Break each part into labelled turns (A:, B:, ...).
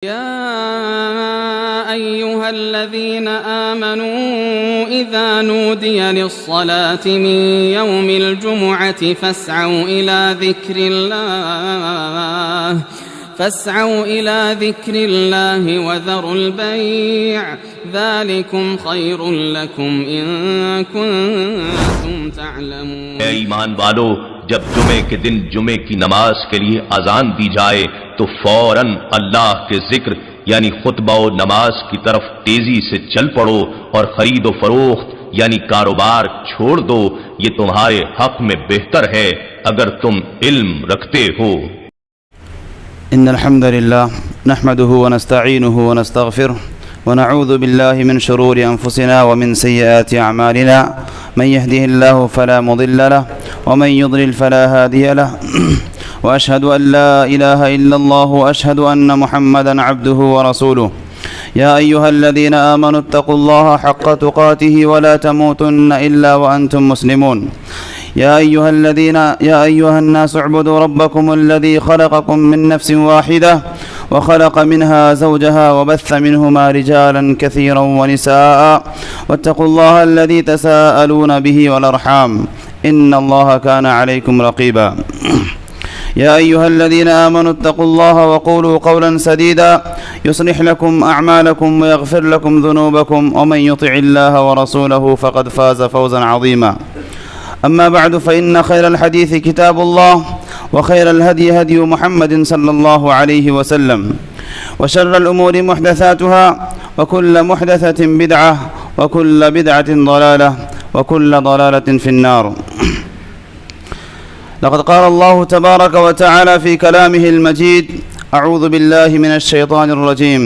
A: يا أيها الذين آمنوا إذا نودي للصلاة من يوم الجمعة فاسعوا إلى ذكر الله وذروا البيع ذلكم خير لكم إن كنتم تعلمون۔
B: اے ایمان والو، جب جمعے کے دن جمعے کی نماز کے لیے اذان دی جائے تو فوراً اللہ کے ذکر یعنی خطبہ و نماز کی طرف تیزی سے چل پڑو اور خرید و فروخت یعنی کاروبار چھوڑ دو، یہ تمہارے حق میں بہتر ہے اگر تم علم رکھتے ہو۔
C: ان الحمد لله نحمده ونستعينه ونستغفره ونعوذ بالله من شرور انفسنا ومن سيئات اعمالنا، من يهده الله فلا مضل له ومن يضلل فلا هادي له، واشهد ان لا اله الا الله واشهد ان محمدا عبده ورسوله۔ يا ايها الذين امنوا اتقوا الله حق تقاته ولا تموتن الا وانتم مسلمون۔ يا أيها الناس اعبدوا ربكم الذي خلقكم من نفس واحدة وخلق منها زوجها وبث منهما رجالا كثيرا ونساء، واتقوا الله الذي تساءلون به والأرحام إن الله كان عليكم رقيبا۔ يا أيها الذين آمنوا اتقوا الله وقولوا قولا سديدا يصلح لكم أعمالكم ويغفر لكم ذنوبكم، ومن يطع الله ورسوله فقد فاز فوزا عظيما۔ أما بعد فإن خير الحديث كتاب الله، وخير الهدي هدي محمد صلى الله عليه وسلم، وشر الأمور محدثاتها، وكل محدثة بدعة، وكل بدعة ضلالة، وكل ضلالة في النار۔ لقد قال الله تبارك وتعالى في كلامه المجيد: أعوذ بالله من الشيطان الرجيم،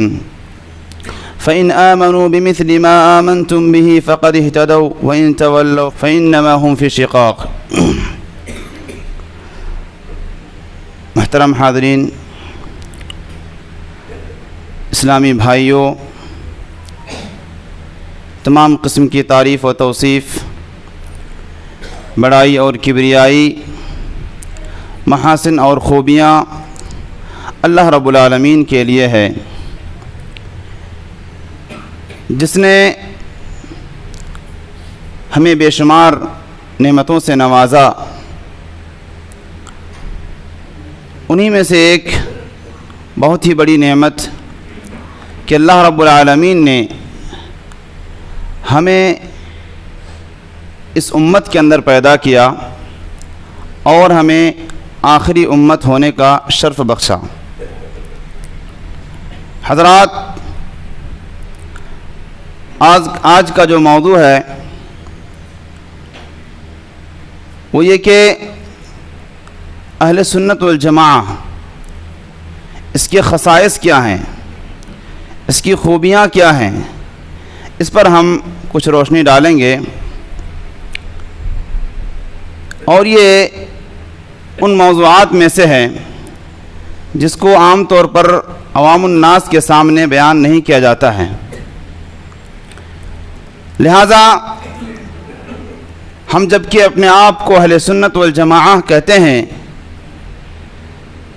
C: فإن آمنوا بمثل ما آمنتم به فقد اهتدوا وإن تولوا فإنما هم في شقاق۔ محترم حاضرین، اسلامی بھائیوں، تمام قسم کی تعریف و توصیف، بڑائی اور کبریائی، محاسن اور خوبیاں اللہ رب العالمین کے لیے ہے، جس نے ہمیں بے شمار نعمتوں سے نوازا۔ انہی میں سے ایک بہت ہی بڑی نعمت کہ اللہ رب العالمین نے ہمیں اس امت کے اندر پیدا کیا اور ہمیں آخری امت ہونے کا شرف بخشا۔ حضرات، آج کا جو موضوع ہے وہ یہ کہ اہل سنت والجماعہ، اس کے خصائص کیا ہیں، اس کی خوبیاں کیا ہیں، اس پر ہم کچھ روشنی ڈالیں گے، اور یہ ان موضوعات میں سے ہے جس کو عام طور پر عوام الناس کے سامنے بیان نہیں کیا جاتا ہے، لہذا ہم جب کہ اپنے آپ کو اہل سنت والجماعہ کہتے ہیں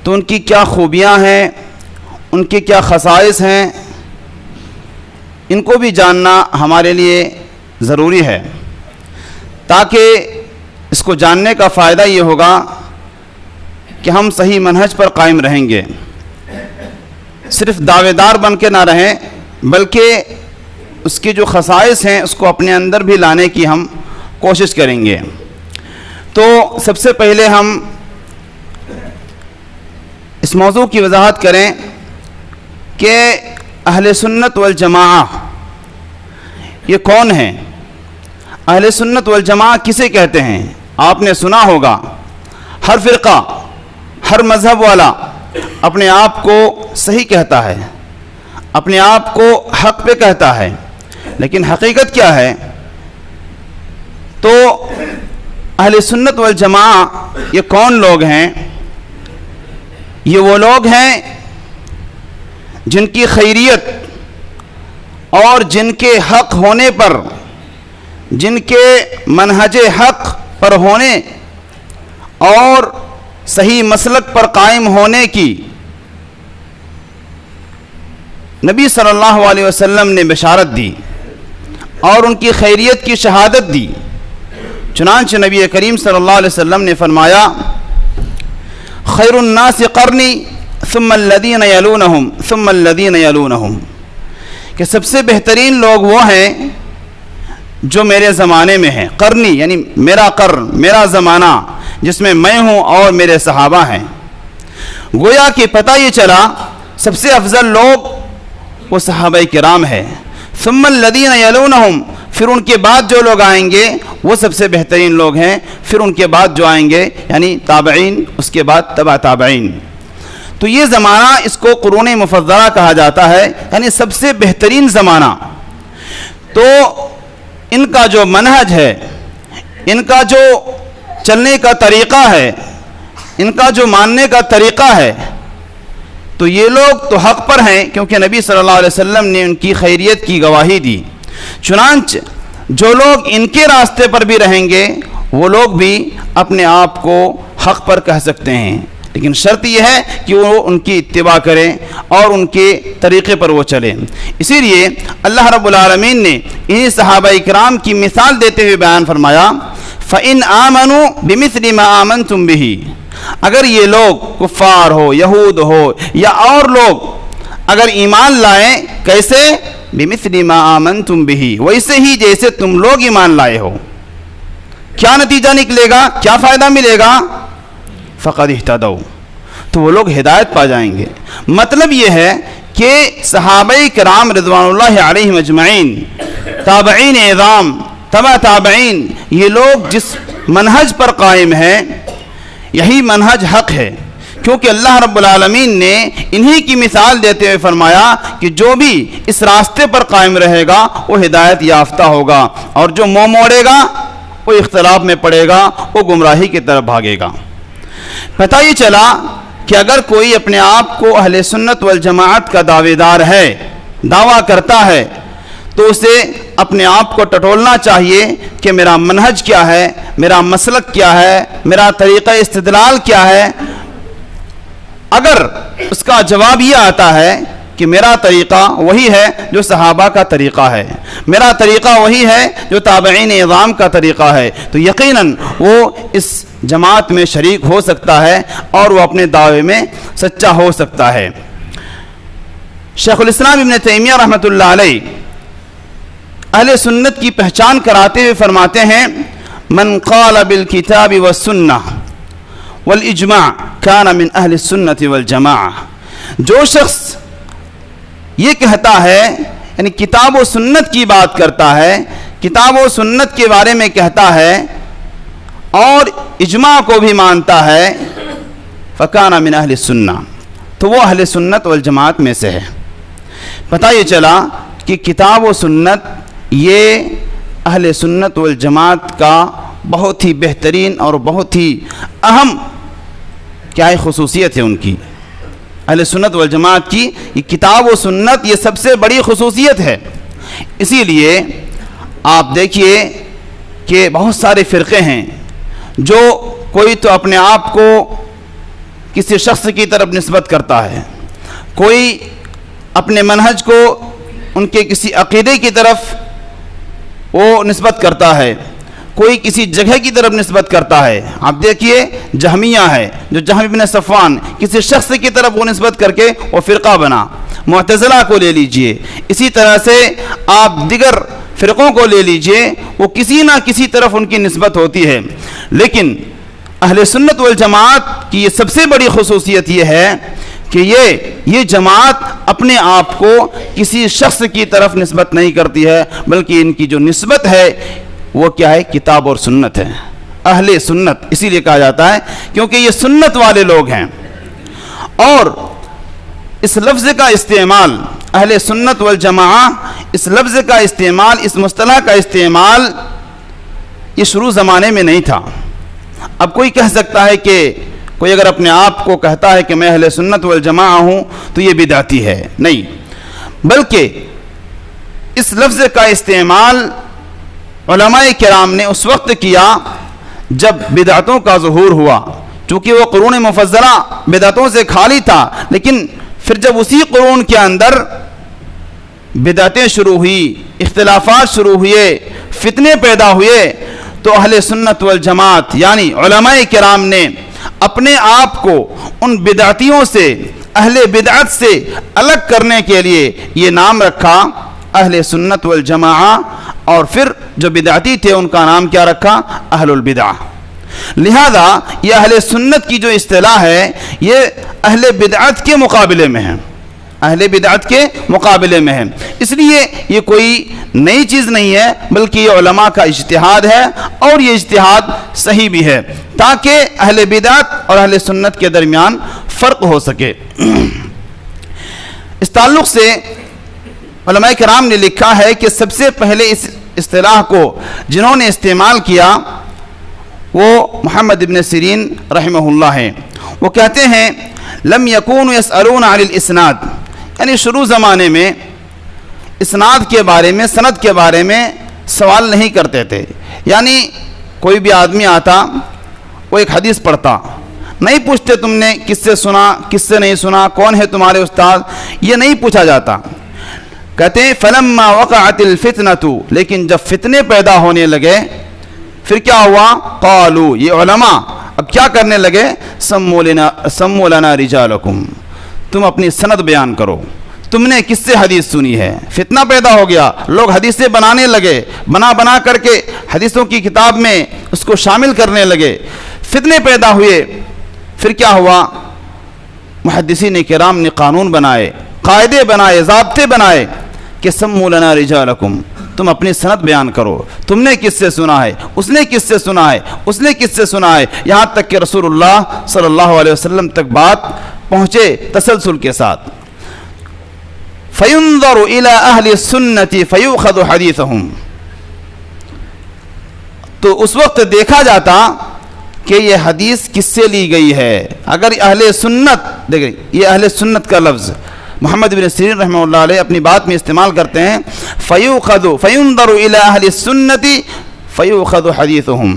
C: تو ان کی کیا خوبیاں ہیں، ان کی کیا خصائص ہیں، ان کو بھی جاننا ہمارے لیے ضروری ہے، تاکہ اس کو جاننے کا فائدہ یہ ہوگا کہ ہم صحیح منہج پر قائم رہیں گے، صرف دعوے دار بن کے نہ رہیں بلکہ اس کی جو خصائص ہیں اس کو اپنے اندر بھی لانے کی ہم کوشش کریں گے۔ تو سب سے پہلے ہم اس موضوع کی وضاحت کریں کہ اہل سنت والجماعہ یہ کون ہیں، اہل سنت والجماعہ کسے کہتے ہیں؟ آپ نے سنا ہوگا ہر فرقہ، ہر مذہب والا اپنے آپ کو صحیح کہتا ہے، اپنے آپ کو حق پہ کہتا ہے، لیکن حقیقت کیا ہے؟ تو اہل سنت والجماعہ یہ کون لوگ ہیں؟ یہ وہ لوگ ہیں جن کی خیریت اور جن کے حق ہونے پر، جن کے منہج حق پر ہونے اور صحیح مسلک پر قائم ہونے کی نبی صلی اللہ علیہ وسلم نے بشارت دی اور ان کی خیریت کی شہادت دی. چنانچہ نبی کریم صلی اللہ علیہ وسلم نے فرمایا خیر الناس قرنی ثم الذین یلونہم ثم الذین یلونہم، کہ سب سے بہترین لوگ وہ ہیں جو میرے زمانے میں ہیں. قرنی یعنی میرا قرن، میرا زمانہ جس میں میں ہوں اور میرے صحابہ ہیں. گویا کہ پتہ یہ چلا سب سے افضل لوگ وہ صحابہ کرام ہے. ثم الذین یلونہم، پھر ان کے بعد جو لوگ آئیں گے وہ سب سے بہترین لوگ ہیں. پھر ان کے بعد جو آئیں گے یعنی تابعین، اس کے بعد تبع تابعین. تو یہ زمانہ اس کو قرون مفضلہ کہا جاتا ہے، یعنی سب سے بہترین زمانہ. تو ان کا جو منہج ہے، ان کا جو چلنے کا طریقہ ہے، ان کا جو ماننے کا طریقہ ہے، تو یہ لوگ تو حق پر ہیں کیونکہ نبی صلی اللہ علیہ وسلم نے ان کی خیریت کی گواہی دی. چنانچہ جو لوگ ان کے راستے پر بھی رہیں گے وہ لوگ بھی اپنے آپ کو حق پر کہہ سکتے ہیں، لیکن شرط یہ ہے کہ وہ ان کی اتباع کریں اور ان کے طریقے پر وہ چلیں. اسی لیے اللہ رب العالمین نے انہی صحابہ اکرام کی مثال دیتے ہوئے بیان فرمایا فَإِنْ آمَنُوا بِمِثْلِ مَا آمَنْتُمْ بِهِ، اگر یہ لوگ کفار ہو، یہود ہو یا اور لوگ اگر ایمان لائیں، کیسے؟ بِمِثْلِ مَا آمَنْتُمْ بِهِ، ویسے ہی جیسے تم لوگ ایمان لائے ہو. کیا نتیجہ نکلے گا؟ کیا فائدہ ملے گا؟ فقد اہتدوا، تو وہ لوگ ہدایت پا جائیں گے. مطلب یہ ہے کہ صحابہ کرام رضوان اللہ علیہم اجمعین، تابعین اعظام، تبع تابعین، یہ لوگ جس منہج پر قائم ہیں یہی منہج حق ہے، کیونکہ اللہ رب العالمین نے انہی کی مثال دیتے ہوئے فرمایا کہ جو بھی اس راستے پر قائم رہے گا وہ ہدایت یافتہ ہوگا، اور جو منہ موڑے گا وہ اختلاف میں پڑے گا، وہ گمراہی کی طرف بھاگے گا. پتہ یہ چلا کہ اگر کوئی اپنے آپ کو اہل سنت والجماعت کا دعوے دار ہے، دعویٰ کرتا ہے، تو اسے اپنے آپ کو ٹٹولنا چاہیے کہ میرا منہج کیا ہے، میرا مسلک کیا ہے، میرا طریقہ استدلال کیا ہے. اگر اس کا جواب یہ آتا ہے کہ میرا طریقہ وہی ہے جو صحابہ کا طریقہ ہے، میرا طریقہ وہی ہے جو تابعین اعظام کا طریقہ ہے، تو یقیناً وہ اس جماعت میں شریک ہو سکتا ہے اور وہ اپنے دعوے میں سچا ہو سکتا ہے. شیخ الاسلام ابن تیمیہ رحمۃ اللہ علیہ اہل سنت کی پہچان کراتے ہوئے فرماتے ہیں من قال بالکتاب والسنہ والاجماع کان من اہل السنت والجماعہ، جو شخص یہ کہتا ہے یعنی کتاب و سنت کی بات کرتا ہے، کتاب و سنت کے بارے میں کہتا ہے اور اجماع کو بھی مانتا ہے، فکان من اہل السنہ، تو وہ اہل سنت والجماعت میں سے ہے. پتہ یہ چلا کہ کتاب و سنت یہ اہل سنت والجماعت کا بہت ہی بہترین اور بہت ہی اہم کیا ہے خصوصیت ہے ان کی. اہل سنت والجماعت کی یہ کتاب و سنت یہ سب سے بڑی خصوصیت ہے. اسی لیے آپ دیکھیے کہ بہت سارے فرقے ہیں جو کوئی تو اپنے آپ کو کسی شخص کی طرف نسبت کرتا ہے، کوئی اپنے منہج کو ان کے کسی عقیدے کی طرف وہ نسبت کرتا ہے، کوئی کسی جگہ کی طرف نسبت کرتا ہے. آپ دیکھیے جہمیہ ہے جو جہم بن صفوان کسی شخص کی طرف وہ نسبت کر کے وہ فرقہ بنا. معتزلہ کو لے لیجئے، اسی طرح سے آپ دیگر فرقوں کو لے لیجئے، وہ کسی نہ کسی طرف ان کی نسبت ہوتی ہے. لیکن اہل سنت والجماعت کی یہ سب سے بڑی خصوصیت یہ ہے کہ یہ جماعت اپنے آپ کو کسی شخص کی طرف نسبت نہیں کرتی ہے، بلکہ ان کی جو نسبت ہے وہ کیا ہے؟ کتاب اور سنت ہے. اہل سنت اسی لیے کہا جاتا ہے کیونکہ یہ سنت والے لوگ ہیں. اور اس لفظ کا استعمال اہل سنت والجماعہ، اس لفظ کا استعمال، اس مصطلح کا استعمال یہ شروع زمانے میں نہیں تھا. اب کوئی کہہ سکتا ہے کہ کوئی اگر اپنے آپ کو کہتا ہے کہ میں اہل سنت والجماعہ ہوں تو یہ بدعتی ہے، نہیں، بلکہ اس لفظ کا استعمال علماء کرام نے اس وقت کیا جب بدعتوں کا ظہور ہوا. چونکہ وہ قرون مفضلہ بدعتوں سے خالی تھا، لیکن پھر جب اسی قرون کے اندر بدعتیں شروع ہوئی، اختلافات شروع ہوئے، فتنے پیدا ہوئے، تو اہل سنت والجماعت یعنی علماء کرام نے اپنے آپ کو ان بدعتیوں سے، اہل بدعت سے الگ کرنے کے لیے یہ نام رکھا اہل سنت والجماعہ، اور پھر جو بدعتی تھے ان کا نام کیا رکھا؟ اہل البدع۔ لہذا یہ اہل سنت کی جو اصطلاح ہے یہ اہل بدعت کے مقابلے میں ہے، اہل بدعت کے مقابلے میں ہے، اس لیے یہ کوئی نئی چیز نہیں ہے، بلکہ یہ علماء کا اجتہاد ہے، اور یہ اجتہاد صحیح بھی ہے تاکہ اہل بدعت اور اہل سنت کے درمیان فرق ہو سکے۔ اس تعلق سے علماء کرام نے لکھا ہے کہ سب سے پہلے اس اصطلاح کو جنہوں نے استعمال کیا وہ محمد ابن سیرین رحمہ اللہ ہیں۔ وہ کہتے ہیں لم یکونوا یسألون عن الاسناد، یعنی شروع زمانے میں اسناد کے بارے میں، سند کے بارے میں سوال نہیں کرتے تھے، یعنی کوئی بھی آدمی آتا وہ ایک حدیث پڑھتا، نہیں پوچھتے تم نے کس سے سنا، کس سے نہیں سنا، کون ہے تمہارے استاد، یہ نہیں پوچھا جاتا۔ کہتے ہیں فلما وقعت الفتنة، لیکن جب فتنے پیدا ہونے لگے پھر کیا ہوا؟ قالوا، یہ علماء اب کیا کرنے لگے؟ سموا لنا رجالکم، تم اپنی سند بیان کرو، تم نے کس سے حدیث سنی ہے۔ فتنہ پیدا ہو گیا، لوگ حدیثیں بنانے لگے، بنا کر کے حدیثوں کی کتاب میں اس کو شامل کرنے لگے، فتنے پیدا ہوئے، پھر کیا ہوا؟ محدثین کرام نے قانون بنائے، قاعدے بنائے، ضابطے بنائے کہ سموا لنا رجالکم، تم اپنی سند بیان کرو، تم نے کس سے سنا ہے، اس نے کس سے سنا ہے، اس نے کس سے سنا ہے، یہاں تک کہ رسول اللہ صلی اللہ علیہ وسلم تک بات پہنچے تسلسل کے ساتھ۔ فَيُنظَرُ إِلَىٰ أَهْلِ السُّنَّةِ فَيُؤْخَذُ حَدِيثَهُمْ، تو اس وقت دیکھا جاتا کہ یہ حدیث کس سے لی گئی ہے۔ اگر اہل سنت، دیکھیں یہ اہل سنت کا لفظ محمد بن سیرین رحمہ اللہ علیہ اپنی بات میں استعمال کرتے ہیں، فَيُنظَرُ إِلَىٰ أَهْلِ السُّنَّةِ فَيُؤْخَذُ حَدِيثُهُمْ،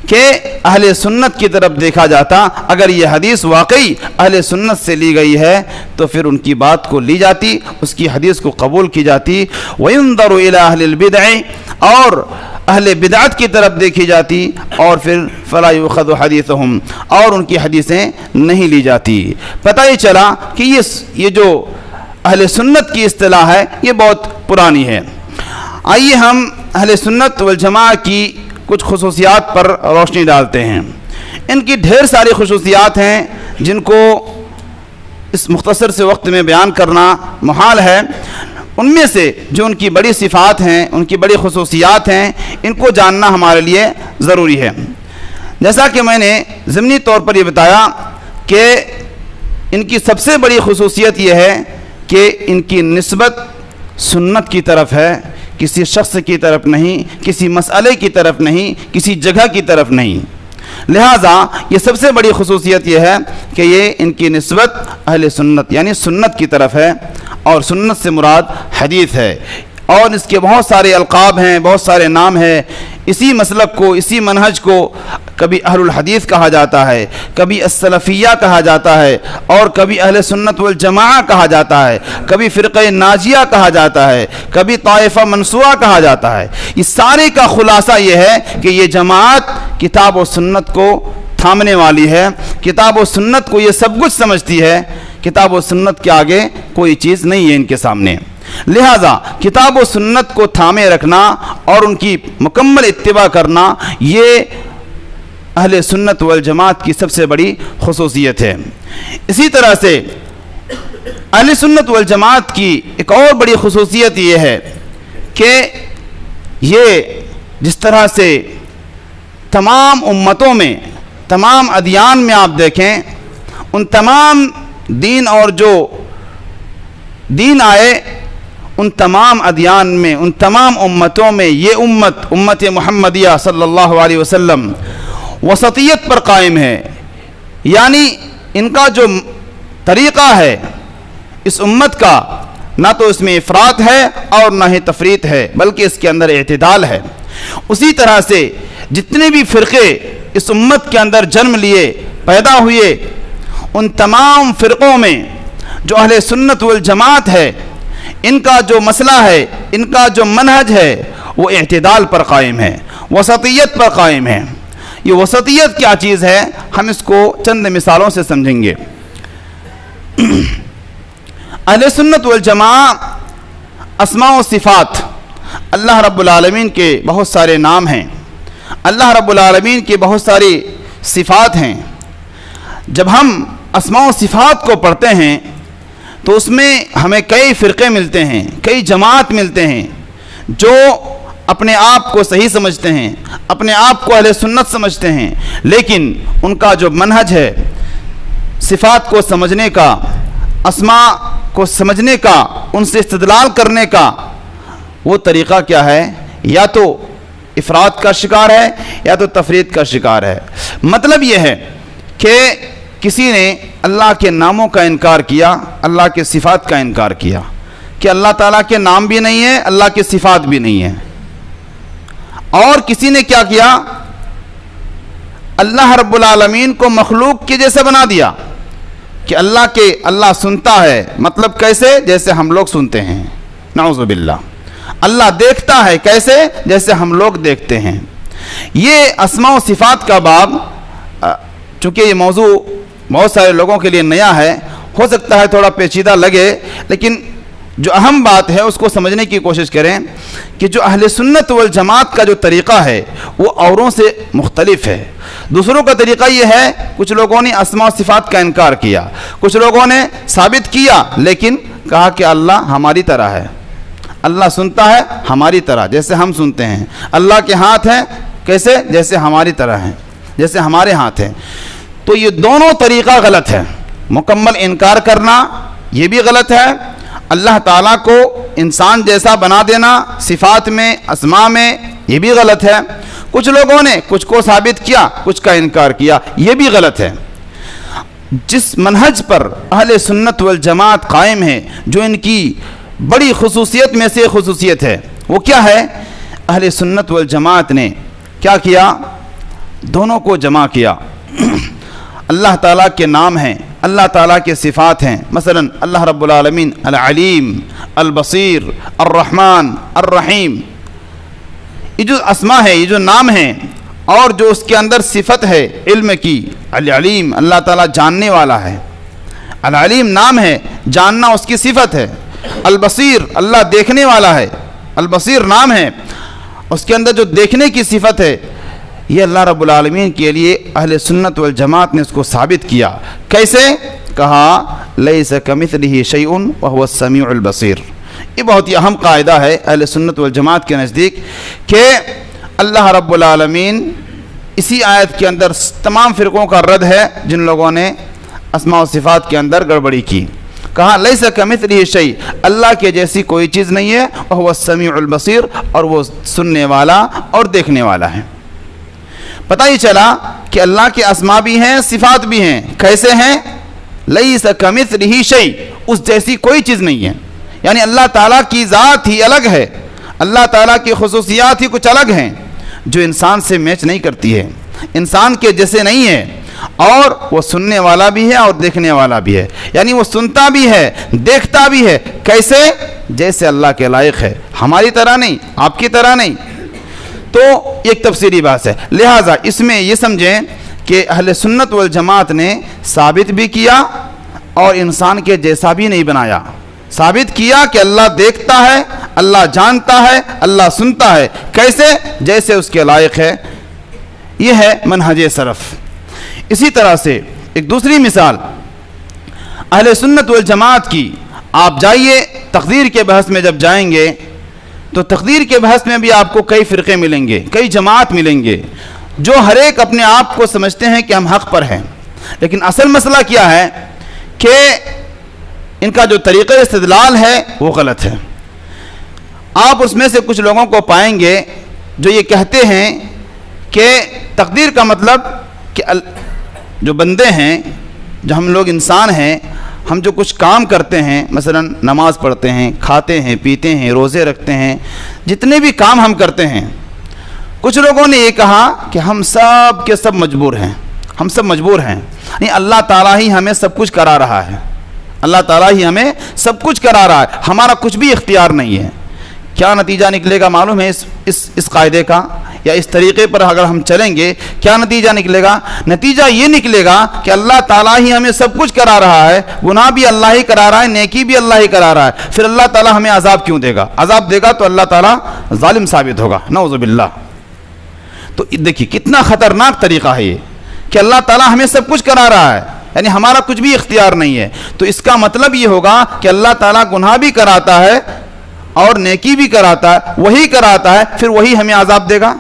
C: کہ اہل سنت کی طرف دیکھا جاتا، اگر یہ حدیث واقعی اہل سنت سے لی گئی ہے تو پھر ان کی بات کو لی جاتی، اس کی حدیث کو قبول کی جاتی۔ وَيُنظَرُ إِلَىٰ أَهْلِ الْبِدْعِ، اور اہل بدعت کی طرف دیکھی جاتی، اور پھر فَلَا يُؤْخَذُ حَدِيثُهُمْ، اور ان کی حدیثیں نہیں لی جاتی۔ پتہ ہی چلا کہ یہ جو اہل سنت کی اصطلاح ہے یہ بہت پرانی ہے۔ آئیے ہم اہل سنت والجماعہ کی کچھ خصوصیات پر روشنی ڈالتے ہیں۔ ان کی ڈھیر ساری خصوصیات ہیں جن کو اس مختصر سے وقت میں بیان کرنا محال ہے۔ ان میں سے جو ان کی بڑی صفات ہیں، ان کی بڑی خصوصیات ہیں، ان کو جاننا ہمارے لیے ضروری ہے۔ جیسا کہ میں نے ضمنی طور پر یہ بتایا کہ ان کی سب سے بڑی خصوصیت یہ ہے کہ ان کی نسبت سنت کی طرف ہے، کسی شخص کی طرف نہیں، کسی مسئلے کی طرف نہیں، کسی جگہ کی طرف نہیں۔ لہٰذا یہ سب سے بڑی خصوصیت یہ ہے کہ یہ ان کی نسبت اہل سنت یعنی سنت کی طرف ہے، اور سنت سے مراد حدیث ہے، اور اس کے بہت سارے القاب ہیں، بہت سارے نام ہیں۔ اسی مسلک کو، اسی منہج کو کبھی اہل الحدیث کہا جاتا ہے، کبھی السلفیہ کہا جاتا ہے، اور کبھی اہل سنت والجماعہ کہا جاتا ہے، کبھی فرقہ ناجیہ کہا جاتا ہے، کبھی طائفہ منصورہ کہا جاتا ہے۔ اس سارے کا خلاصہ یہ ہے کہ یہ جماعت کتاب و سنت کو تھامنے والی ہے، کتاب و سنت کو یہ سب کچھ سمجھتی ہے، کتاب و سنت کے آگے کوئی چیز نہیں ہے ان کے سامنے۔ لہذا کتاب و سنت کو تھامے رکھنا اور ان کی مکمل اتباع کرنا یہ اہل سنت والجماعت کی سب سے بڑی خصوصیت ہے۔ اسی طرح سے اہل سنت والجماعت کی ایک اور بڑی خصوصیت یہ ہے کہ یہ جس طرح سے تمام امتوں میں، تمام ادیان میں آپ دیکھیں، ان تمام دین اور جو دین آئے ان تمام ادیان میں، ان تمام امتوں میں یہ امت محمدیہ صلی اللہ علیہ وسلم وسطیت پر قائم ہے، یعنی ان کا جو طریقہ ہے اس امت کا، نہ تو اس میں افراط ہے اور نہ ہی تفریط ہے، بلکہ اس کے اندر اعتدال ہے۔ اسی طرح سے جتنے بھی فرقے اس امت کے اندر جنم لیے، پیدا ہوئے، ان تمام فرقوں میں جو اہل سنت والجماعت ہے ان کا جو مسئلہ ہے، ان کا جو منہج ہے وہ اعتدال پر قائم ہے، وسطیت پر قائم ہے۔ یہ وسطیت کیا چیز ہے، ہم اس کو چند مثالوں سے سمجھیں گے۔ اہل سنت والجماعہ اسماء و صفات، اللہ رب العالمین کے بہت سارے نام ہیں، اللہ رب العالمین کی بہت ساری صفات ہیں۔ جب ہم اسماء و صفات کو پڑھتے ہیں تو اس میں ہمیں کئی فرقے ملتے ہیں، کئی جماعت ملتے ہیں جو اپنے آپ کو صحیح سمجھتے ہیں، اپنے آپ کو اہل سنت سمجھتے ہیں، لیکن ان کا جو منہج ہے صفات کو سمجھنے کا، اسماء کو سمجھنے کا، ان سے استدلال کرنے کا، وہ طریقہ کیا ہے؟ یا تو افراد کا شکار ہے یا تو تفرید کا شکار ہے۔ مطلب یہ ہے کہ کسی نے اللہ کے ناموں کا انکار کیا، اللہ کے صفات کا انکار کیا، کہ اللہ تعالیٰ کے نام بھی نہیں ہے، اللہ کے صفات بھی نہیں ہے۔ اور کسی نے کیا کیا؟ اللہ رب العالمین کو مخلوق کے جیسے بنا دیا، کہ اللہ سنتا ہے، مطلب کیسے؟ جیسے ہم لوگ سنتے ہیں، نعوذ باللہ۔ اللہ دیکھتا ہے، کیسے؟ جیسے ہم لوگ دیکھتے ہیں۔ یہ اسماء و صفات کا باب، چونکہ یہ موضوع بہت سارے لوگوں کے لیے نیا ہے، ہو سکتا ہے تھوڑا پیچیدہ لگے، لیکن جو اہم بات ہے اس کو سمجھنے کی کوشش کریں کہ جو اہل سنت والجماعت کا جو طریقہ ہے وہ اوروں سے مختلف ہے۔ دوسروں کا طریقہ یہ ہے، کچھ لوگوں نے اسماء و صفات کا انکار کیا، کچھ لوگوں نے ثابت کیا لیکن کہا کہ اللہ ہماری طرح ہے، اللہ سنتا ہے ہماری طرح، جیسے ہم سنتے ہیں، اللہ کے ہاتھ ہیں، کیسے؟ جیسے ہماری طرح ہیں، جیسے ہمارے ہاتھ ہیں۔ تو یہ دونوں طریقہ غلط ہے۔ مکمل انکار کرنا یہ بھی غلط ہے، اللہ تعالیٰ کو انسان جیسا بنا دینا صفات میں، اسماء میں، یہ بھی غلط ہے۔ کچھ لوگوں نے کچھ کو ثابت کیا، کچھ کا انکار کیا، یہ بھی غلط ہے۔ جس منہج پر اہل سنت والجماعت قائم ہے، جو ان کی بڑی خصوصیت میں سے خصوصیت ہے، وہ کیا ہے؟ اہل سنت والجماعت نے کیا کیا؟ دونوں کو جمع کیا۔ اللہ تعالیٰ کے نام ہیں، اللہ تعالیٰ کے صفات ہیں، مثلا اللہ رب العالمین العلیم، البصیر، الرحمن، الرحیم، یہ جو اسماء ہے، یہ جو نام ہیں، اور جو اس کے اندر صفت ہے علم کی، العلیم، اللہ تعالیٰ جاننے والا ہے، العلیم نام ہے، جاننا اس کی صفت ہے، البصیر اللہ دیکھنے والا ہے، البصیر نام ہے، اس کے اندر جو دیکھنے کی صفت ہے، یہ اللہ رب العالمین کے لیے اہل سنت والجماعت نے اس کو ثابت کیا۔ کیسے؟ کہا لیس کمثلہ شیء وہو السمیع البصیر۔ یہ بہت ہی اہم قاعدہ ہے اہل سنت والجماعت کے نزدیک کہ اللہ رب العالمین، اسی آیت کے اندر تمام فرقوں کا رد ہے جن لوگوں نے اسماء و صفات کے اندر گڑبڑی کی۔ کہا لیس کمثلہ شیء، اللہ کے جیسی کوئی چیز نہیں ہے، وہو السمیع البصیر، اور وہ سننے والا اور دیکھنے والا ہے۔ پتہ ہی چلا کہ اللہ کے اسماء بھی ہیں، صفات بھی ہیں۔ کیسے ہیں؟ لیس کمثلہ شیء، اس جیسی کوئی چیز نہیں ہے، یعنی اللہ تعالیٰ کی ذات ہی الگ ہے، اللہ تعالیٰ کی خصوصیات ہی کچھ الگ ہیں جو انسان سے میچ نہیں کرتی ہے، انسان کے جیسے نہیں ہے، اور وہ سننے والا بھی ہے اور دیکھنے والا بھی ہے، یعنی وہ سنتا بھی ہے، دیکھتا بھی ہے۔ کیسے؟ جیسے اللہ کے لائق ہے، ہماری طرح نہیں، آپ کی طرح نہیں۔ تو ایک تفسیری بات ہے، لہٰذا اس میں یہ سمجھیں کہ اہل سنت والجماعت نے ثابت بھی کیا اور انسان کے جیسا بھی نہیں بنایا۔ ثابت کیا کہ اللہ دیکھتا ہے، اللہ جانتا ہے، اللہ سنتا ہے، کیسے؟ جیسے اس کے لائق ہے۔ یہ ہے منہج سلف۔ اسی طرح سے ایک دوسری مثال اہل سنت والجماعت کی، آپ جائیے تقدیر کے بحث میں جب جائیں گے تو تقدیر کے بحث میں بھی آپ کو کئی فرقے ملیں گے، کئی جماعت ملیں گے، جو ہر ایک اپنے آپ کو سمجھتے ہیں کہ ہم حق پر ہیں، لیکن اصل مسئلہ کیا ہے کہ ان کا جو طریقہ استدلال ہے وہ غلط ہے۔ آپ اس میں سے کچھ لوگوں کو پائیں گے جو یہ کہتے ہیں کہ تقدیر کا مطلب کہ جو بندے ہیں، جو ہم لوگ انسان ہیں، ہم جو کچھ کام کرتے ہیں، مثلا نماز پڑھتے ہیں، کھاتے ہیں، پیتے ہیں، روزے رکھتے ہیں، جتنے بھی کام ہم کرتے ہیں، کچھ لوگوں نے یہ کہا کہ ہم سب کے سب مجبور ہیں، ہم سب مجبور ہیں، یعنی اللہ تعالیٰ ہی ہمیں سب کچھ کرا رہا ہے، اللہ تعالیٰ ہی ہمیں سب کچھ کرا رہا ہے، ہمارا کچھ بھی اختیار نہیں ہے۔ کیا نتیجہ نکلے گا معلوم ہے اس قاعدے کا، یا اس طریقے پر اگر ہم چلیں گے کیا نتیجہ نکلے گا؟ نتیجہ یہ نکلے گا کہ اللہ تعالیٰ ہی ہمیں سب کچھ کرا رہا ہے، گناہ بھی اللہ ہی کرا رہا ہے، نیکی بھی اللہ ہی کرا رہا ہے، پھر اللہ تعالیٰ ہمیں عذاب کیوں دے گا؟ عذاب دے گا تو اللہ تعالیٰ ظالم ثابت ہوگا، نعوذ باللہ۔ تو دیکھیے کتنا خطرناک طریقہ ہے یہ کہ اللہ تعالیٰ ہمیں سب کچھ کرا رہا ہے، یعنی ہمارا کچھ بھی اختیار نہیں ہے۔ تو اس کا مطلب یہ ہوگا کہ اللہ تعالیٰ گناہ بھی کراتا ہے اور نیکی بھی کراتا ہے، وہی کراتا ہے، پھر وہی ہمیں عذاب دے گا،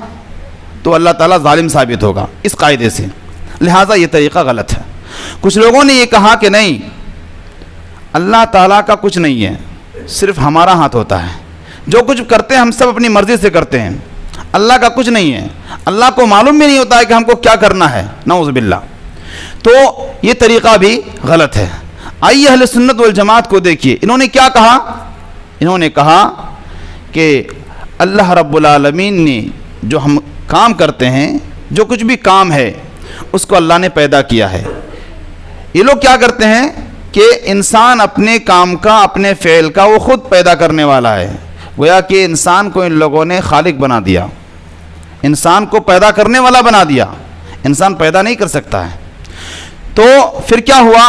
C: تو اللہ تعالیٰ ظالم ثابت ہوگا اس قاعدے سے۔ لہٰذا یہ طریقہ غلط ہے۔ کچھ لوگوں نے یہ کہا کہ نہیں، اللہ تعالیٰ کا کچھ نہیں ہے، صرف ہمارا ہاتھ ہوتا ہے، جو کچھ کرتے ہیں ہم سب اپنی مرضی سے کرتے ہیں، اللہ کا کچھ نہیں ہے، اللہ کو معلوم بھی نہیں ہوتا ہے کہ ہم کو کیا کرنا ہے، نعوذ باللہ۔ تو یہ طریقہ بھی غلط ہے۔ آئیے اہل سنت والجماعت کو دیکھیے، انہوں نے کیا کہا؟ انہوں نے کہا کہ اللہ رب العالمین نے جو ہم کام کرتے ہیں، جو کچھ بھی کام ہے اس کو اللہ نے پیدا کیا ہے۔ یہ لوگ کیا کرتے ہیں کہ انسان اپنے کام کا، اپنے فعل کا وہ خود پیدا کرنے والا ہے، گویا کہ انسان کو ان لوگوں نے خالق بنا دیا، انسان کو پیدا کرنے والا بنا دیا، انسان پیدا نہیں کر سکتا ہے۔ تو پھر کیا ہوا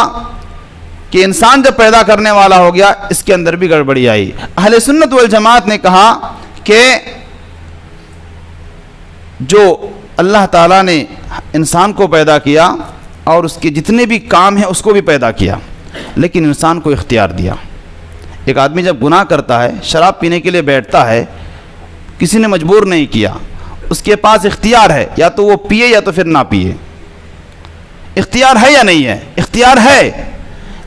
C: کہ انسان جب پیدا کرنے والا ہو گیا، اس کے اندر بھی گڑبڑی آئی۔ اہل سنت والجماعت نے کہا کہ جو اللہ تعالیٰ نے انسان کو پیدا کیا اور اس کے جتنے بھی کام ہیں اس کو بھی پیدا کیا، لیکن انسان کو اختیار دیا۔ ایک آدمی جب گناہ کرتا ہے، شراب پینے کے لیے بیٹھتا ہے، کسی نے مجبور نہیں کیا، اس کے پاس اختیار ہے، یا تو وہ پیے یا تو پھر نہ پیے۔ اختیار ہے یا نہیں ہے؟ اختیار ہے۔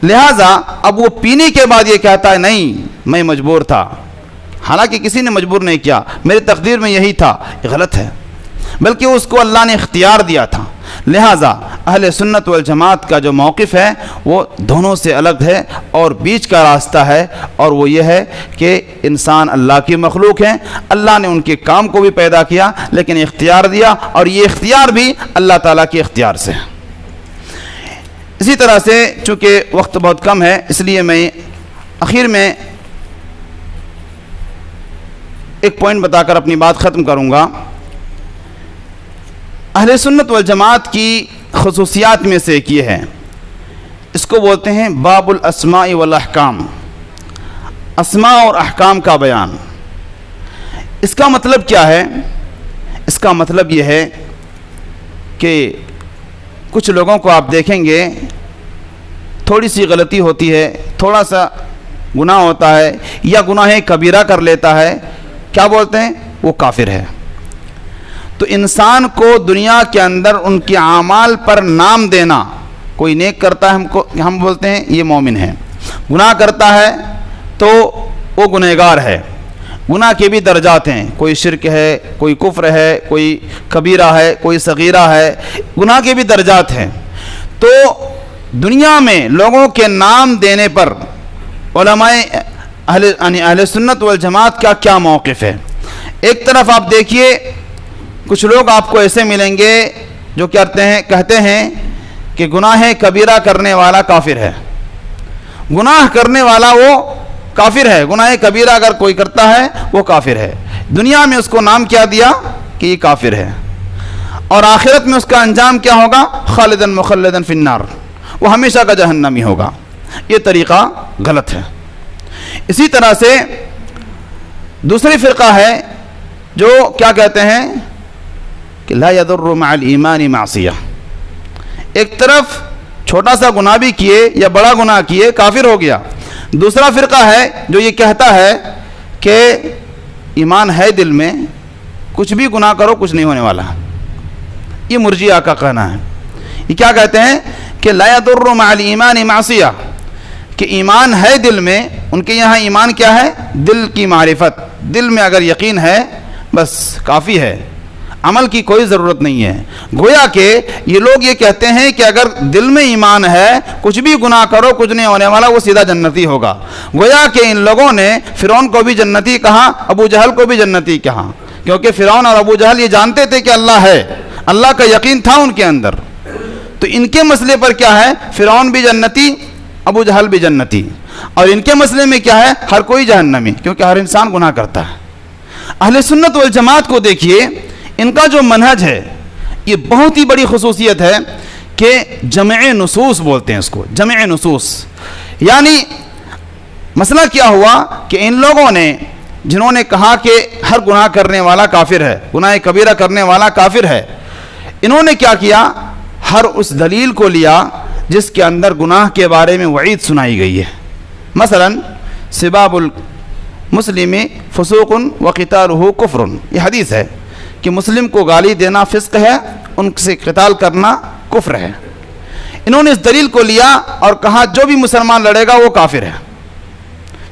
C: لہٰذا اب وہ پینے کے بعد یہ کہتا ہے نہیں میں مجبور تھا، حالانکہ کسی نے مجبور نہیں کیا، میری تقدیر میں یہی تھا، یہ غلط ہے، بلکہ اس کو اللہ نے اختیار دیا تھا۔ لہٰذا اہل سنت والجماعت کا جو موقف ہے وہ دونوں سے الگ ہے اور بیچ کا راستہ ہے، اور وہ یہ ہے کہ انسان اللہ کی مخلوق ہیں، اللہ نے ان کے کام کو بھی پیدا کیا لیکن اختیار دیا، اور یہ اختیار بھی اللہ تعالیٰ کے اختیار سے۔ اسی طرح سے چونکہ وقت بہت کم ہے، اس لیے میں آخر میں ایک پوائنٹ بتا کر اپنی بات ختم کروں گا۔ اہل سنت والجماعت کی خصوصیات میں سے ایک یہ ہے، اس کو بولتے ہیں باب الاسماء والاحکام، اسماء اور احکام کا بیان۔ اس کا مطلب کیا ہے؟ اس کا مطلب یہ ہے کہ کچھ لوگوں کو آپ دیکھیں گے تھوڑی سی غلطی ہوتی ہے، تھوڑا سا گناہ ہوتا ہے یا گناہ کبیرہ کر لیتا ہے، کیا بولتے ہیں؟ وہ کافر ہے۔ تو انسان کو دنیا کے اندر ان کے اعمال پر نام دینا، کوئی نیک کرتا ہے ہم بولتے ہیں یہ مومن ہے، گناہ کرتا ہے تو وہ گنہگار ہے۔ گناہ کے بھی درجات ہیں، کوئی شرک ہے، کوئی کفر ہے، کوئی کبیرہ ہے، کوئی صغیرہ ہے، گناہ کے بھی درجات ہیں۔ تو دنیا میں لوگوں کے نام دینے پر علماء اہل سنت والجماعت کا کیا موقف ہے؟ ایک طرف آپ دیکھیے کچھ لوگ آپ کو ایسے ملیں گے جو کہتے ہیں کہ گناہ کبیرہ کرنے والا کافر ہے، گناہ کرنے والا وہ کافر ہے، گناہ کبیرہ اگر کوئی کرتا ہے وہ کافر ہے۔ دنیا میں اس کو نام کیا دیا کہ یہ کافر ہے، اور آخرت میں اس کا انجام کیا ہوگا؟ خالدن مخلدن فی النار، وہ ہمیشہ کا جہنمی ہوگا۔ یہ طریقہ غلط ہے۔ اسی طرح سے دوسری فرقہ ہے جو کیا کہتے ہیں کہ لا یضر مع الایمان معصیہ، ایک طرف چھوٹا سا گناہ بھی کیے یا بڑا گناہ کیے کافر ہو گیا۔ دوسرا فرقہ ہے جو یہ کہتا ہے کہ ایمان ہے دل میں، کچھ بھی گناہ کرو کچھ نہیں ہونے والا۔ یہ مرجئہ کا کہنا ہے۔ یہ کیا کہتے ہیں کہ لا یضر مع الایمان معصیہ، کہ ایمان ہے دل میں، ان کے یہاں ایمان کیا ہے؟ دل کی معرفت، دل میں اگر یقین ہے بس کافی ہے، عمل کی کوئی ضرورت نہیں ہے۔ گویا کہ یہ لوگ یہ کہتے ہیں کہ اگر دل میں ایمان ہے، کچھ بھی گناہ کرو کچھ نہیں ہونے والا، وہ سیدھا جنتی ہوگا۔ گویا کہ ان لوگوں نے فرعون کو بھی جنتی کہا، ابو جہل کو بھی جنتی کہا، کیونکہ فرعون اور ابو جہل یہ جانتے تھے کہ اللہ ہے، اللہ کا یقین تھا ان کے اندر۔ تو ان کے مسئلے پر کیا ہے؟ فرعون بھی جنتی، ابو جہل بھی جنتی، اور ان کے مسئلے میں کیا ہے؟ ہر کوئی جہنمی، کیونکہ ہر انسان گناہ کرتا ہے۔ اہل سنت والجماعت کو دیکھیے، ان کا جو منہج ہے یہ بہت ہی بڑی خصوصیت ہے کہ جمع نصوص بولتے ہیں اس کو، جمع نصوص۔ یعنی مسئلہ کیا ہوا کہ ان لوگوں نے جنہوں نے کہا کہ ہر گناہ کرنے والا کافر ہے، گناہ کبیرہ کرنے والا کافر ہے، انہوں نے کیا کیا؟ ہر اس دلیل کو لیا جس کے اندر گناہ کے بارے میں وعید سنائی گئی ہے۔ مثلا سباب المسلم فسوق وقتالہ کفر، یہ حدیث ہے کہ مسلم کو گالی دینا فسق ہے، ان سے قتال کرنا کفر ہے۔ انہوں نے اس دلیل کو لیا اور کہا جو بھی مسلمان لڑے گا وہ کافر ہے،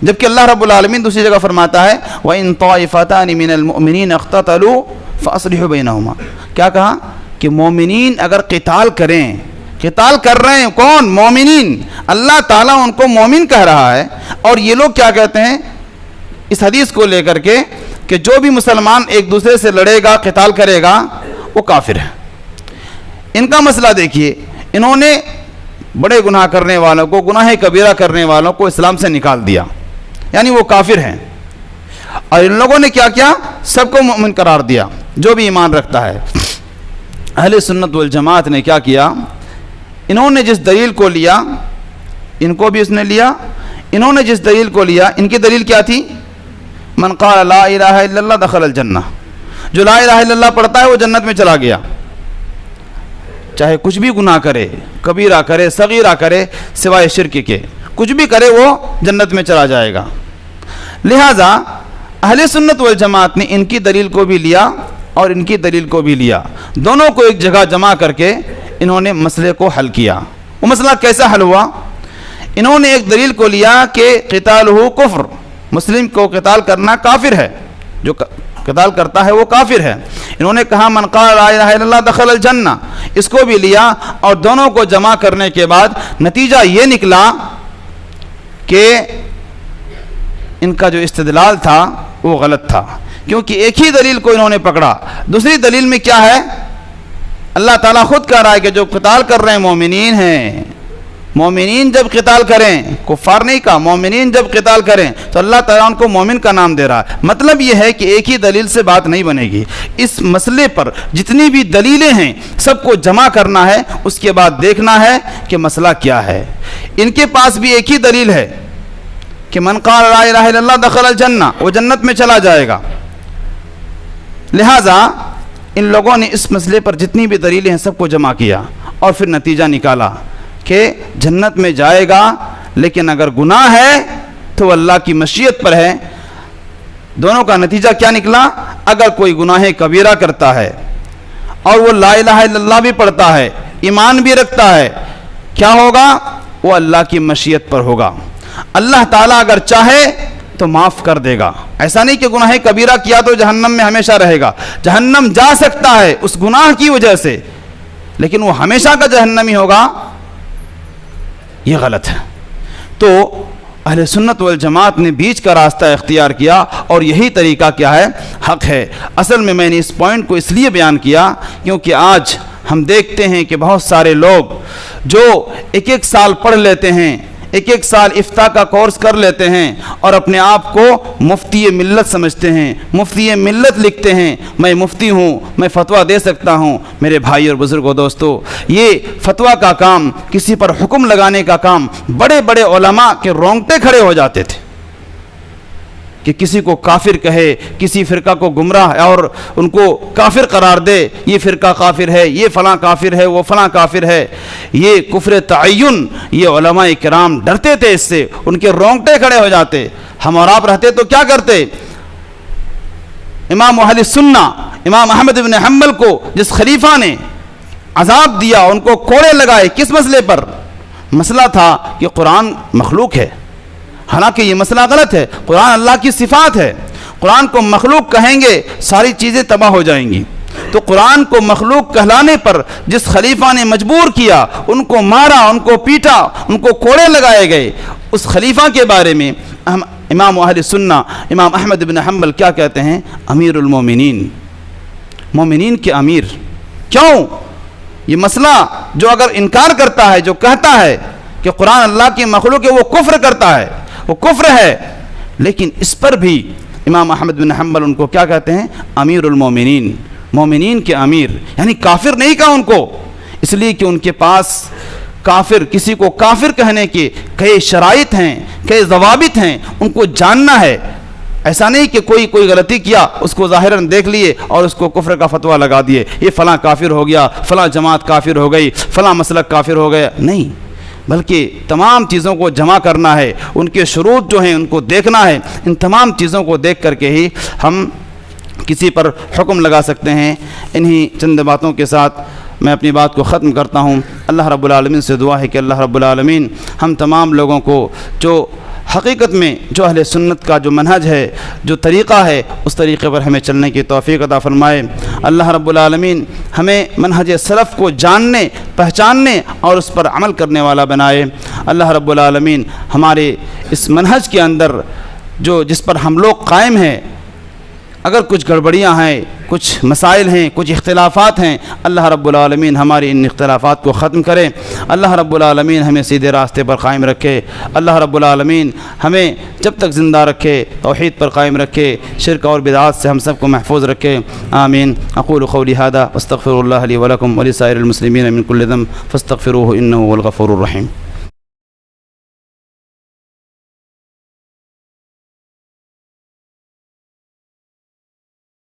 C: جبکہ اللہ رب العالمین دوسری جگہ فرماتا ہے وَإِن طَائِفَتَانِ مِنَ الْمُؤْمِنِينَ اقْتَتَلُوا فَأَصْلِحُوا بَيْنَهُمَا، کیا کہا؟ کہ مومنین اگر قتال کریں، قتال کر رہے ہیں کون؟ مومنین، اللہ تعالیٰ ان کو مومن کہہ رہا ہے، اور یہ لوگ کیا کہتے ہیں اس حدیث کو لے کر کے کہ جو بھی مسلمان ایک دوسرے سے لڑے گا، قتال کرے گا، وہ کافر ہے۔ ان کا مسئلہ دیکھیے، انہوں نے بڑے گناہ کرنے والوں کو، گناہ کبیرہ کرنے والوں کو اسلام سے نکال دیا، یعنی وہ کافر ہیں، اور ان لوگوں نے کیا کیا؟ سب کو مومن قرار دیا جو بھی ایمان رکھتا ہے۔ اہل سنت والجماعت نے کیا کیا؟ انہوں نے جس دلیل کو لیا ان کو بھی اس نے لیا، انہوں نے جس دلیل کو لیا، ان کی دلیل کیا تھی؟ من قال لا الہ الا اللہ دخل الجنہ، جو لا الہ الا اللہ پڑھتا ہے وہ جنت میں چلا گیا، چاہے کچھ بھی گناہ کرے، کبیرہ کرے، صغیرہ کرے، سوائے شرک کے کچھ بھی کرے وہ جنت میں چلا جائے گا۔ لہٰذا اہل سنت والجماعت نے ان کی دلیل کو بھی لیا اور ان کی دلیل کو بھی لیا، دونوں کو ایک جگہ جمع کر کے انہوں نے مسئلے کو حل کیا۔ وہ مسئلہ کیسا حل ہوا؟ انہوں نے ایک دلیل کو لیا کہ قتالہ کفر، مسلم کو قتال کرنا کافر ہے، جو قتال کرتا ہے وہ کافر ہے۔ انہوں نے کہا من قال لا الہ الا اللہ دخل الجنہ، اس کو بھی لیا، اور دونوں کو جمع کرنے کے بعد نتیجہ یہ نکلا کہ ان کا جو استدلال تھا وہ غلط تھا، کیونکہ ایک ہی دلیل کو انہوں نے پکڑا۔ دوسری دلیل میں کیا ہے؟ اللہ تعالیٰ خود کہہ رہا ہے کہ جو قتال کر رہے ہیں مومنین ہیں، مومنین جب قتال کریں، کفار نہیں کہا، مومنین جب قتال کریں تو اللہ تعالیٰ ان کو مومن کا نام دے رہا ہے۔ مطلب یہ ہے کہ ایک ہی دلیل سے بات نہیں بنے گی، اس مسئلے پر جتنی بھی دلیلیں ہیں سب کو جمع کرنا ہے، اس کے بعد دیکھنا ہے کہ مسئلہ کیا ہے۔ ان کے پاس بھی ایک ہی دلیل ہے کہ من قال لا الہ الا اللہ دخل الجنہ، وہ جنت میں چلا جائے گا۔ لہٰذا ان لوگوں نے اس مسئلے پر جتنی بھی دلیلیں ہیں سب کو جمع کیا، اور پھر نتیجہ نکالا کہ جنت میں جائے گا، لیکن اگر گناہ ہے تو اللہ کی مشیت پر ہے۔ دونوں کا نتیجہ کیا نکلا؟ اگر کوئی گناہ کبیرہ کرتا ہے اور وہ لا الہ الا اللہ بھی پڑھتا ہے، ایمان بھی رکھتا ہے، کیا ہوگا؟ وہ اللہ کی مشیت پر ہوگا۔ اللہ تعالیٰ اگر چاہے تو معاف کر دے گا۔ ایسا نہیں کہ گناہ کبیرہ کیا تو جہنم میں ہمیشہ رہے گا، جہنم جا سکتا ہے اس گناہ کی وجہ سے، لیکن وہ ہمیشہ کا جہنمی ہوگا، یہ غلط ہے۔ تو اہل سنت والجماعت نے بیچ کا راستہ اختیار کیا، اور یہی طریقہ کیا ہے؟ حق ہے۔ اصل میں نے اس پوائنٹ کو اس لیے بیان کیا کیونکہ آج ہم دیکھتے ہیں کہ بہت سارے لوگ جو ایک ایک سال پڑھ لیتے ہیں، ایک ایک سال افتاء کا کورس کر لیتے ہیں اور اپنے آپ کو مفتی ملت سمجھتے ہیں، مفتی ملت لکھتے ہیں، میں مفتی ہوں، میں فتویٰ دے سکتا ہوں۔ میرے بھائی اور بزرگوں، دوستو، یہ فتویٰ کا کام، کسی پر حکم لگانے کا کام، بڑے بڑے علماء کے رونگٹے کھڑے ہو جاتے تھے کہ کسی کو کافر کہے، کسی فرقہ کو گمراہ اور ان کو کافر قرار دے، یہ فرقہ کافر ہے، یہ فلاں کافر ہے، وہ فلاں کافر ہے، یہ کفر تعین۔ یہ علماء کرام ڈرتے تھے اس سے، ان کے رونگٹے کھڑے ہو جاتے۔ ہم اور آپ رہتے تو کیا کرتے؟ امام اہل سنہ امام احمد بن حنبل کو جس خلیفہ نے عذاب دیا، ان کو کوڑے لگائے، کس مسئلے پر؟ مسئلہ تھا کہ قرآن مخلوق ہے، حالانکہ یہ مسئلہ غلط ہے۔ قرآن اللہ کی صفات ہے، قرآن کو مخلوق کہیں گے ساری چیزیں تباہ ہو جائیں گی۔ تو قرآن کو مخلوق کہلانے پر جس خلیفہ نے مجبور کیا، ان کو مارا، ان کو پیٹا، ان کو کوڑے لگائے گئے، اس خلیفہ کے بارے میں امام اہل سنہ امام احمد بن حنبل کیا کہتے ہیں؟ امیر المومنین، مومنین کے امیر۔ کیوں؟ یہ مسئلہ جو اگر انکار کرتا ہے، جو کہتا ہے کہ قرآن اللہ کی مخلوق ہے وہ کفر کرتا ہے، وہ کفر ہے، لیکن اس پر بھی امام احمد بن حنبل ان کو کیا کہتے ہیں؟ امیر المومنین، مومنین کے امیر، یعنی کافر نہیں کہا ان کو، اس لیے کہ ان کے پاس کافر، کسی کو کافر کہنے کے کئی شرائط ہیں، کئی ضوابط ہیں، ان کو جاننا ہے۔ ایسا نہیں کہ کوئی غلطی کیا اس کو ظاہراً دیکھ لیے اور اس کو کفر کا فتویٰ لگا دیے، یہ فلاں کافر ہو گیا، فلاں جماعت کافر ہو گئی، فلاں مسلک کافر ہو گیا، نہیں، بلکہ تمام چیزوں کو جمع کرنا ہے، ان کے شروط جو ہیں ان کو دیکھنا ہے، ان تمام چیزوں کو دیکھ کر کے ہی ہم کسی پر حکم لگا سکتے ہیں۔ انہی چند باتوں کے ساتھ میں اپنی بات کو ختم کرتا ہوں۔ اللہ رب العالمین سے دعا ہے کہ اللہ رب العالمین ہم تمام لوگوں کو جو حقیقت میں جو اہل سنت کا جو منہج ہے، جو طریقہ ہے، اس طریقے پر ہمیں چلنے کی توفیق عطا فرمائے۔ اللہ رب العالمین ہمیں منہج سلف کو جاننے، پہچاننے اور اس پر عمل کرنے والا بنائے۔ اللہ رب العالمین ہمارے اس منہج کے اندر جس پر ہم لوگ قائم ہیں، اگر کچھ گڑبڑیاں ہیں، کچھ مسائل ہیں، کچھ اختلافات ہیں، اللہ رب العالمین ہماری ان اختلافات کو ختم کرے۔ اللہ رب العالمین ہمیں سیدھے راستے پر قائم رکھے۔ اللہ رب العالمین ہمیں جب تک زندہ رکھے توحید پر قائم رکھے، شرک اور بدعات سے ہم سب کو محفوظ رکھے، آمین۔ اقول قولی ھذا واستغفر اللہ لی ولکم ولسائر المسلمین من کل ذنب فاستغفروہ انہ هو الغفور الرحیم۔